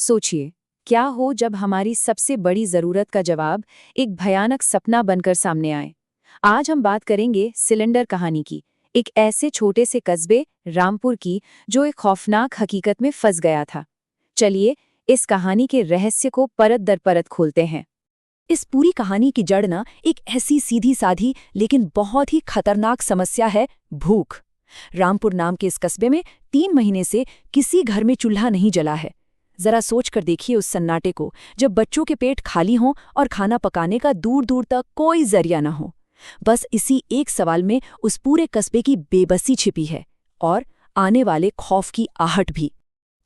सोचिए, क्या हो जब हमारी सबसे बड़ी जरूरत का जवाब एक भयानक सपना बनकर सामने आए। आज हम बात करेंगे सिलेंडर कहानी की, एक ऐसे छोटे से कस्बे रामपुर की जो एक खौफनाक हकीकत में फंस गया था। चलिए इस कहानी के रहस्य को परत दर परत खोलते हैं। इस पूरी कहानी की जड़ ना एक ऐसी सीधी साधी लेकिन बहुत ही खतरनाक समस्या है, भूख। रामपुर नाम के इस कस्बे में 3 महीने से किसी घर में चूल्हा नहीं जला है। जरा सोच कर देखिए उस सन्नाटे को, जब बच्चों के पेट खाली हों और खाना पकाने का दूर दूर तक कोई जरिया न हो। बस इसी एक सवाल में उस पूरे कस्बे की बेबसी छिपी है, और आने वाले खौफ की आहट भी।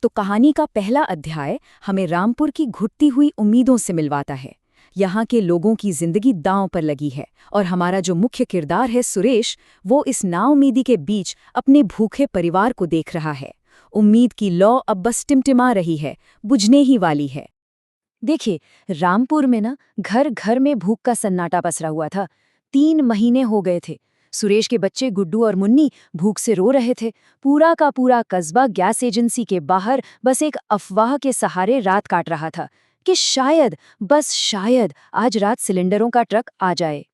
तो कहानी का पहला अध्याय हमें रामपुर की घुटती हुई उम्मीदों से मिलवाता है। यहाँ के लोगों की जिंदगी दांव पर लगी है, और हमारा जो मुख्य किरदार है सुरेश, वो इस नाउम्मीदी के बीच अपने भूखे परिवार को देख रहा है। उम्मीद की लौ अब बस टिमटिमा रही है, बुझने ही वाली है। देखिए, रामपुर में ना घर घर में भूख का सन्नाटा पसरा हुआ था। 3 महीने हो गए थे। सुरेश के बच्चे गुड्डू और मुन्नी भूख से रो रहे थे। पूरा का पूरा कस्बा गैस एजेंसी के बाहर बस एक अफवाह के सहारे रात काट रहा था कि शायद, बस शायद आज रात सिलेंडरों का ट्रक आ जाए।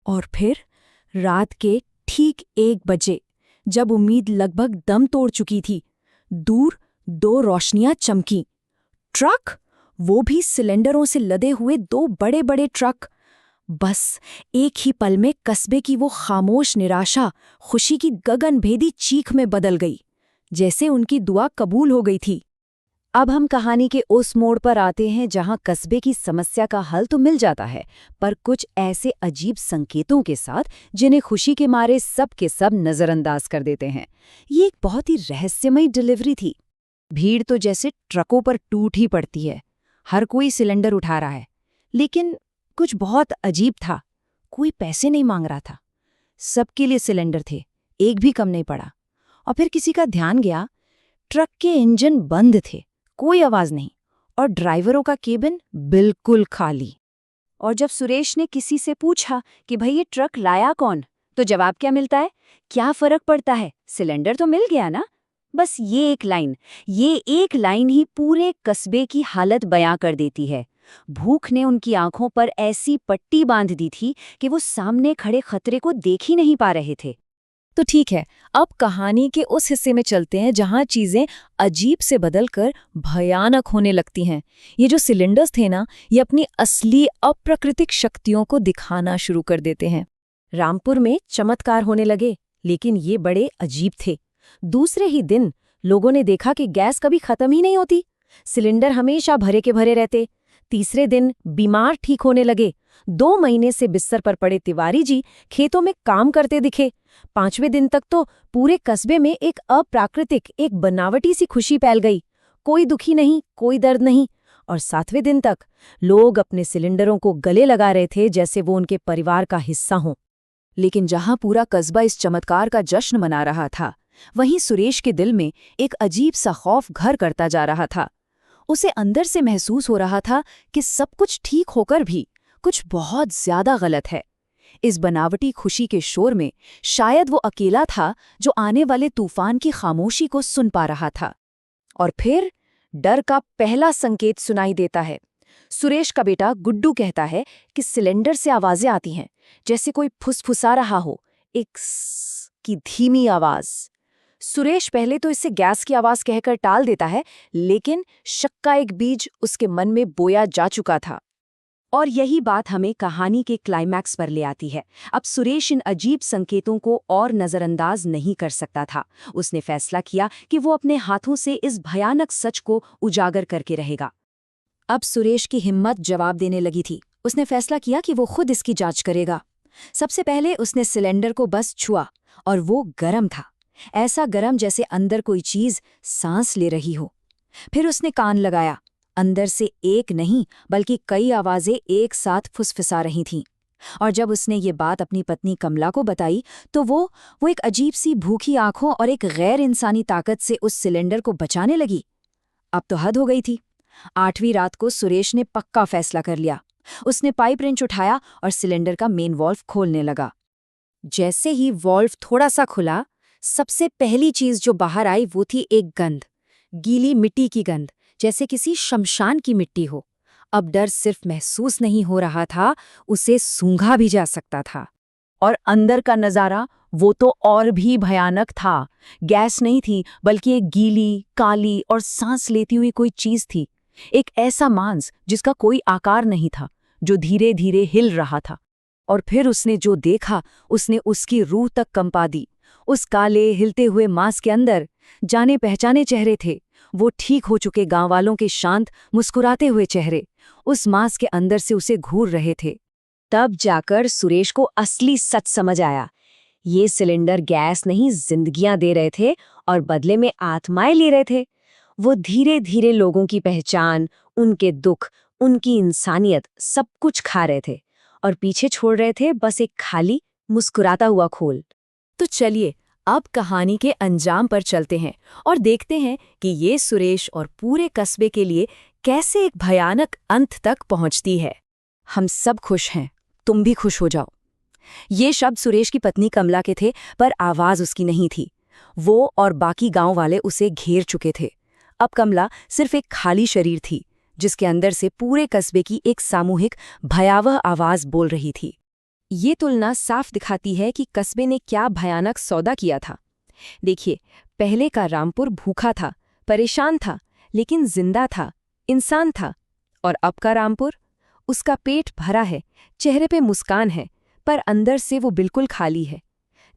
और फिर रात के ठीक 1 बजे, जब उम्मीद लगभग दम तोड़ चुकी थी, दूर 2 रोशनियां चमकीं। ट्रक, वो भी सिलेंडरों से लदे हुए 2 बड़े बड़े ट्रक। बस एक ही पल में कस्बे की वो खामोश निराशा खुशी की गगनभेदी चीख में बदल गई, जैसे उनकी दुआ कबूल हो गई थी। अब हम कहानी के उस मोड़ पर आते हैं जहां कस्बे की समस्या का हल तो मिल जाता है, पर कुछ ऐसे अजीब संकेतों के साथ जिन्हें खुशी के मारे सब के सब नजरअंदाज कर देते हैं। ये एक बहुत ही रहस्यमयी डिलीवरी थी। भीड़ तो जैसे ट्रकों पर टूट ही पड़ती है। हर कोई सिलेंडर उठा रहा है, लेकिन कुछ बहुत अजीब था। कोई पैसे नहीं मांग रहा था। सबके लिए सिलेंडर थे, एक भी कम नहीं पड़ा। और फिर किसी का ध्यान गया, ट्रक के इंजन बंद थे, कोई आवाज नहीं, और ड्राइवरों का केबिन बिल्कुल खाली। और जब सुरेश ने किसी से पूछा कि भाई ये ट्रक लाया कौन, तो जवाब क्या मिलता है? क्या फर्क पड़ता है, सिलेंडर तो मिल गया ना। बस ये एक लाइन ही पूरे कस्बे की हालत बयां कर देती है। भूख ने उनकी आंखों पर ऐसी पट्टी बांध दी थी कि वो सामने खड़े खतरे को देख ही नहीं पा रहे थे। तो ठीक है, अब कहानी के उस हिस्से में चलते हैं जहां चीजें अजीब से बदलकर भयानक होने लगती हैं। ये जो सिलेंडर्स थे ना, ये अपनी असली अप्राकृतिक शक्तियों को दिखाना शुरू कर देते हैं। रामपुर में चमत्कार होने लगे, लेकिन ये बड़े अजीब थे। दूसरे ही दिन लोगों ने देखा कि गैस कभी खत्म ही नहीं होती। सिलेंडर हमेशा भरे के भरे रहते। तीसरे दिन बीमार ठीक होने लगे। 2 महीने से बिस्तर पर पड़े तिवारी जी खेतों में काम करते दिखे। 5वें दिन तक तो पूरे कस्बे में एक अप्राकृतिक, एक बनावटी सी खुशी फैल गई। कोई दुखी नहीं, कोई दर्द नहीं। और 7वें दिन तक लोग अपने सिलेंडरों को गले लगा रहे थे, जैसे वो उनके परिवार का हिस्सा हों। लेकिन जहां पूरा कस्बा इस चमत्कार का जश्न मना रहा था, वहीं सुरेश के दिल में एक अजीब सा खौफ घर करता जा रहा था। उसे अंदर से महसूस हो रहा था कि सब कुछ ठीक होकर भी कुछ बहुत ज्यादा गलत है। इस बनावटी खुशी के शोर में शायद वो अकेला था जो आने वाले तूफान की खामोशी को सुन पा रहा था। और फिर डर का पहला संकेत सुनाई देता है। सुरेश का बेटा गुड्डू कहता है कि सिलेंडर से आवाजें आती हैं, जैसे कोई फुसफुसा रहा हो, एक स्स की धीमी आवाज। सुरेश पहले तो इसे गैस की आवाज कहकर टाल देता है, लेकिन शक का एक बीज उसके मन में बोया जा चुका था। और यही बात हमें कहानी के क्लाइमैक्स पर ले आती है। अब सुरेश इन अजीब संकेतों को और नजरअंदाज नहीं कर सकता था। उसने फैसला किया कि वो अपने हाथों से इस भयानक सच को उजागर करके रहेगा। अब सुरेश की हिम्मत जवाब देने लगी थी। उसने फैसला किया कि वो खुद इसकी जांच करेगा। सबसे पहले उसने सिलेंडर को बस छुआ, और वो गरम था। ऐसा गरम जैसे अंदर कोई चीज सांस ले रही हो। फिर उसने कान लगाया। अंदर से एक नहीं बल्कि कई आवाजें एक साथ फुसफुसा रही थीं। और जब उसने ये बात अपनी पत्नी कमला को बताई, तो वो एक अजीब सी भूखी आंखों और एक गैर इंसानी ताकत से उस सिलेंडर को बचाने लगी। अब तो हद हो गई थी। 8वीं रात को सुरेश ने पक्का फैसला कर लिया। उसने पाइप रेंच उठाया और सिलेंडर का मेन वॉल्व खोलने लगा। जैसे ही वॉल्व थोड़ा सा खुला, सबसे पहली चीज जो बाहर आई वो थी एक गंध, गीली मिट्टी की गंध, जैसे किसी शमशान की मिट्टी हो। अब डर सिर्फ महसूस नहीं हो रहा था, उसे सूंघा भी जा सकता था। और अंदर का नजारा वो तो और भी भयानक था। गैस नहीं थी, बल्कि एक गीली, काली और सांस लेती हुई कोई चीज थी। एक ऐसा मांस जिसका कोई आकार नहीं था, जो धीरे धीरे हिल रहा था। और फिर उसने जो देखा, उसने उसकी रूह तक कंपा दी। उस काले हिलते हुए मांस के अंदर जाने पहचाने चेहरे थे, वो ठीक हो चुके गांववालों के शांत मुस्कुराते हुए चेहरे उस मांस के अंदर से उसे घूर रहे थे। तब जाकर सुरेश को असली सच समझ आया। ये सिलेंडर गैस नहीं, जिंदगियां दे रहे थे और बदले में आत्माएं ले रहे थे। वो धीरे धीरे लोगों की पहचान, उनके दुख, उनकी इंसानियत सब कुछ खा रहे थे और पीछे छोड़ रहे थे बस एक खाली, मुस्कुराता हुआ खोल। तो चलिए अब कहानी के अंजाम पर चलते हैं और देखते हैं कि ये सुरेश और पूरे कस्बे के लिए कैसे एक भयानक अंत तक पहुंचती है। हम सब खुश हैं, तुम भी खुश हो जाओ। ये शब्द सुरेश की पत्नी कमला के थे, पर आवाज उसकी नहीं थी। वो और बाकी गांव वाले उसे घेर चुके थे। अब कमला सिर्फ एक खाली शरीर थी, जिसके अंदर से पूरे कस्बे की एक सामूहिक भयावह आवाज बोल रही थी। ये तुलना साफ दिखाती है कि कस्बे ने क्या भयानक सौदा किया था। देखिए, पहले का रामपुर भूखा था, परेशान था, लेकिन जिंदा था, इंसान था। और अब का रामपुर, उसका पेट भरा है, चेहरे पे मुस्कान है, पर अंदर से वो बिल्कुल खाली है।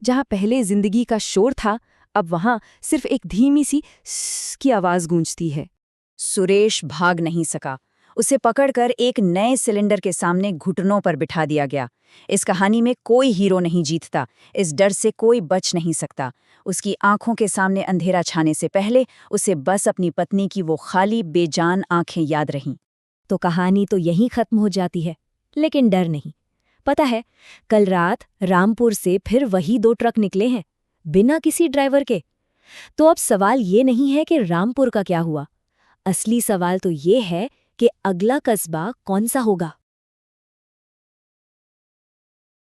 जहां पहले जिंदगी का शोर था, अब वहां सिर्फ एक धीमी सी स्स की आवाज गूंजती है। सुरेश भाग नहीं सका। उसे पकड़कर एक नए सिलेंडर के सामने घुटनों पर बिठा दिया गया। इस कहानी में कोई हीरो नहीं जीतता, इस डर से कोई बच नहीं सकता। उसकी आंखों के सामने अंधेरा छाने से पहले उसे बस अपनी पत्नी की वो खाली, बेजान आंखें याद रहीं। तो कहानी तो यहीं खत्म हो जाती है, लेकिन डर नहीं। पता है, कल रात रामपुर से फिर वही 2 ट्रक निकले हैं, बिना किसी ड्राइवर के। तो अब सवाल ये नहीं है कि रामपुर का क्या हुआ। असली सवाल तो ये है कि अगला कस्बा कौन सा होगा।